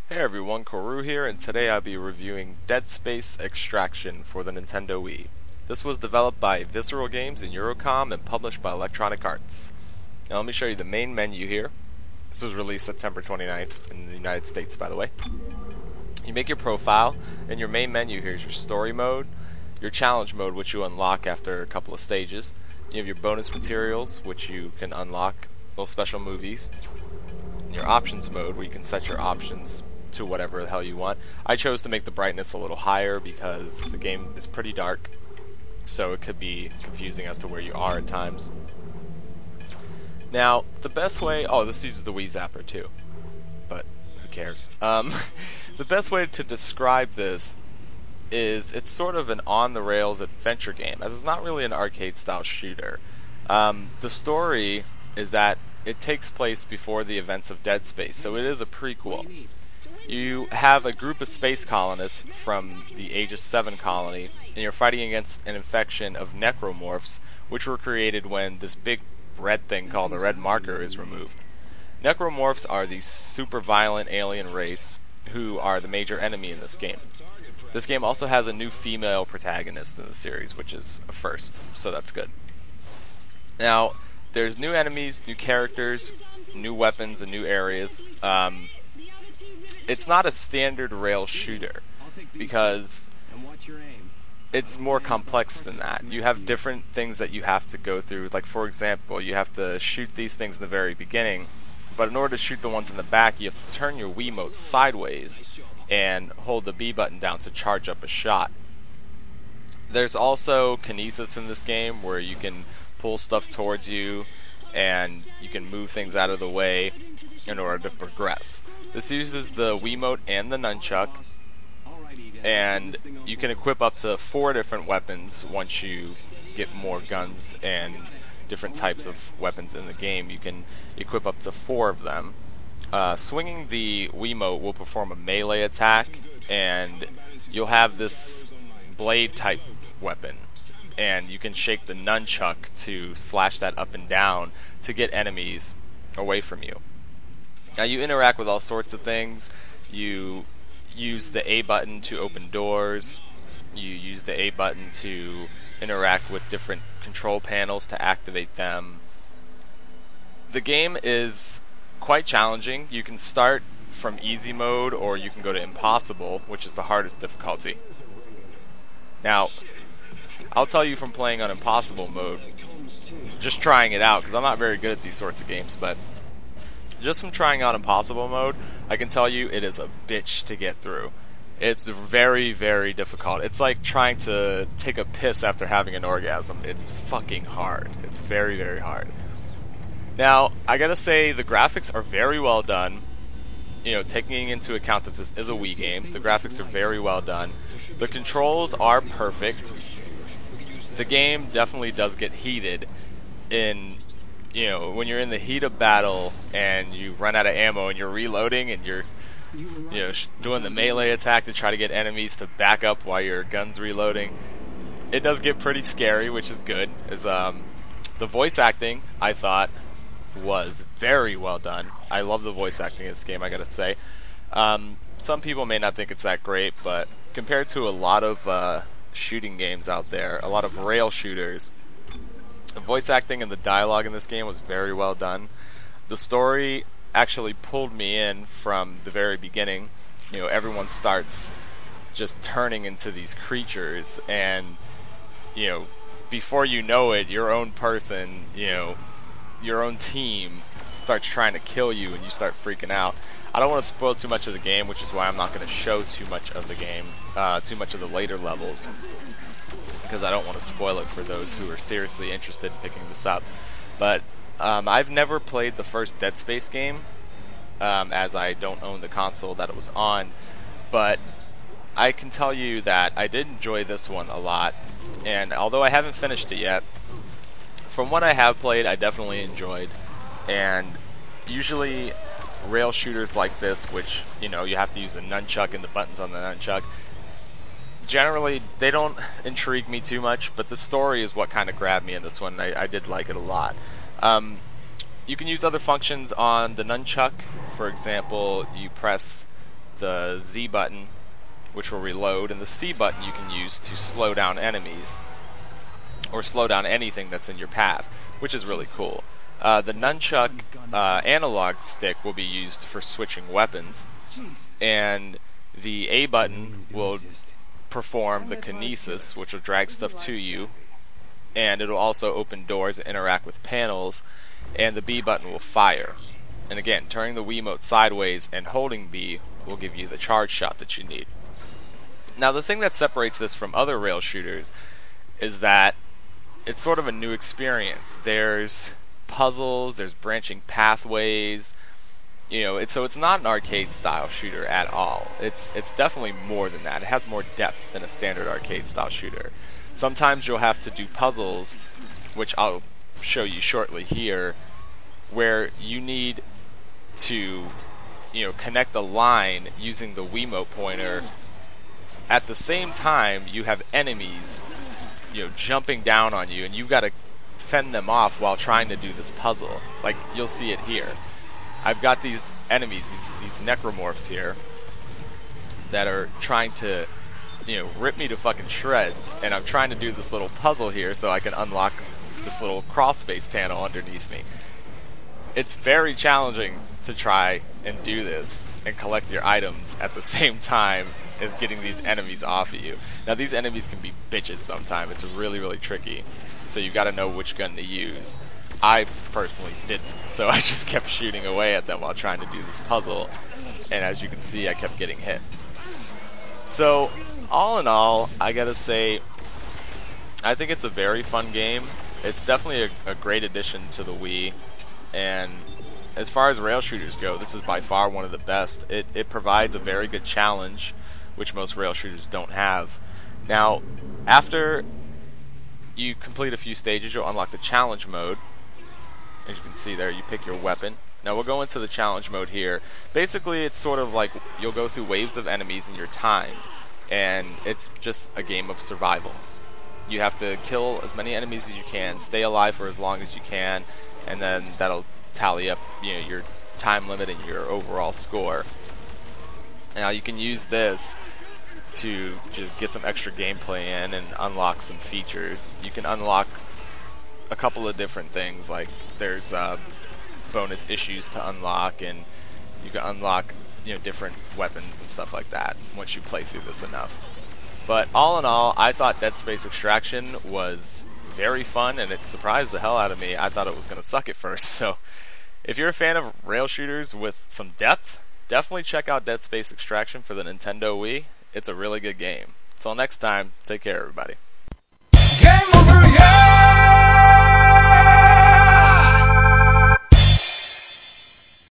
Hey everyone, Koru here, and today I'll be reviewing Dead Space Extraction for the Nintendo Wii. This was developed by Visceral Games and Eurocom and published by Electronic Arts. Now let me show you the main menu here. This was released September 29th in the United States, by the way. You make your profile, and your main menu here is your story mode, your challenge mode, which you unlock after a couple of stages. You have your bonus materials, which you can unlock, little special movies. Your options mode, where you can set your options to whatever the hell you want. I chose to make the brightness a little higher because the game is pretty dark, so it could be confusing as to where you are at times. Now, the best way... Oh, this uses the Wii Zapper too, but who cares? The best way to describe this is it's sort of an on-the-rails adventure game, as it's not really an arcade-style shooter. The story is that it takes place before the events of Dead Space, so it is a prequel. You have a group of space colonists from the Aegis 7 colony, and you're fighting against an infection of necromorphs, which were created when this big red thing called the Red Marker is removed. Necromorphs are the super violent alien race who are the major enemy in this game. This game also has a new female protagonist in the series, which is a first, so that's good. Now, there's new enemies, new characters, new weapons, and new areas. It's not a standard rail shooter because it's more complex than that. You have different things that you have to go through. Like, for example, you have to shoot these things in the very beginning, but in order to shoot the ones in the back, you have to turn your Wiimote sideways and hold the B button down to charge up a shot. There's also kinesis in this game, where you can pull stuff towards you and you can move things out of the way in order to progress. This uses the Wiimote and the nunchuck, and you can equip up to 4 different weapons once you get more guns and different types of weapons in the game. You can equip up to 4 of them. Swinging the Wiimote will perform a melee attack, and you'll have this blade type weapon, and you can shake the nunchuck to slash that up and down to get enemies away from you. Now, you interact with all sorts of things. You use the A button to open doors. You use the A button to interact with different control panels to activate them. The game is quite challenging. You can start from easy mode, or you can go to impossible, which is the hardest difficulty. Now, I'll tell you from playing on impossible mode, just trying it out, because I'm not very good at these sorts of games, but just from trying out impossible mode, I can tell you it is a bitch to get through. It's very, very difficult. It's like trying to take a piss after having an orgasm. It's fucking hard. It's very, very hard. Now, I gotta say, the graphics are very well done. You know, taking into account that this is a Wii game, the graphics are very well done. The controls are perfect. The game definitely does get heated in... You know, when you're in the heat of battle and you run out of ammo and you're reloading and you're, doing the melee attack to try to get enemies to back up while your gun's reloading, it does get pretty scary, which is good. The voice acting, I thought, was very well done. I love the voice acting in this game, I gotta say. Some people may not think it's that great, but compared to a lot of shooting games out there, a lot of rail shooters, the voice acting and the dialogue in this game was very well done. The story actually pulled me in from the very beginning. You know, everyone starts just turning into these creatures, and, before you know it, your own person, your own team starts trying to kill you, and you start freaking out. I don't want to spoil too much of the game, which is why I'm not going to show too much of the game, too much of the later levels, because I don't want to spoil it for those who are seriously interested in picking this up. But I've never played the first Dead Space game, as I don't own the console that it was on, but I can tell you that I did enjoy this one a lot, and although I haven't finished it yet, from what I have played, I definitely enjoyed. And usually rail shooters like this, which, you have to use the nunchuck and the buttons on the nunchuck, generally, they don't intrigue me too much, but the story is what kind of grabbed me in this one. I did like it a lot. You can use other functions on the nunchuck. For example, you press the Z button, which will reload, and the C button you can use to slow down enemies or slow down anything that's in your path, which is really cool. The nunchuck analog stick will be used for switching weapons, and the A button will perform the kinesis, which will drag stuff to you, and it'll also open doors and interact with panels, and the B button will fire. And again, turning the Wiimote sideways and holding B will give you the charge shot that you need. Now, the thing that separates this from other rail shooters is that it's sort of a new experience. There's puzzles, there's branching pathways, so it's not an arcade style shooter at all. It's definitely more than that. It has more depth than a standard arcade style shooter. Sometimes you'll have to do puzzles, which I'll show you shortly here, where you need to connect a line using the Wiimote pointer. At the same time, you have enemies jumping down on you, and you've got to fend them off while trying to do this puzzle. Like, you'll see it here. I've got these enemies, these necromorphs here, that are trying to rip me to fucking shreds, and I'm trying to do this little puzzle here so I can unlock this little crossface panel underneath me. It's very challenging to try and do this and collect your items at the same time as getting these enemies off of you. Now, these enemies can be bitches sometimes. It's really, really tricky. So you've got to know which gun to use. I personally didn't, so I just kept shooting away at them while trying to do this puzzle. And as you can see, I kept getting hit. So, all in all, I gotta say, I think it's a very fun game. It's definitely a great addition to the Wii. And as far as rail shooters go, this is by far one of the best. It provides a very good challenge, which most rail shooters don't have. Now, after you complete a few stages, you'll unlock the challenge mode. As you can see there, you pick your weapon. Now we'll go into the challenge mode here. Basically, it's sort of like you'll go through waves of enemies and you're timed. And it's just a game of survival. You have to kill as many enemies as you can, stay alive for as long as you can, and then that'll tally up your time limit and your overall score. Now you can use this to just get some extra gameplay in and unlock some features. You can unlock a couple of different things, like there's bonus issues to unlock, and you can unlock different weapons and stuff like that once you play through this enough. But all in all, I thought Dead Space Extraction was very fun, and it surprised the hell out of me. I thought it was going to suck at first. So if you're a fan of rail shooters with some depth, definitely check out Dead Space Extraction for the Nintendo Wii. It's a really good game. Until next time, take care, everybody.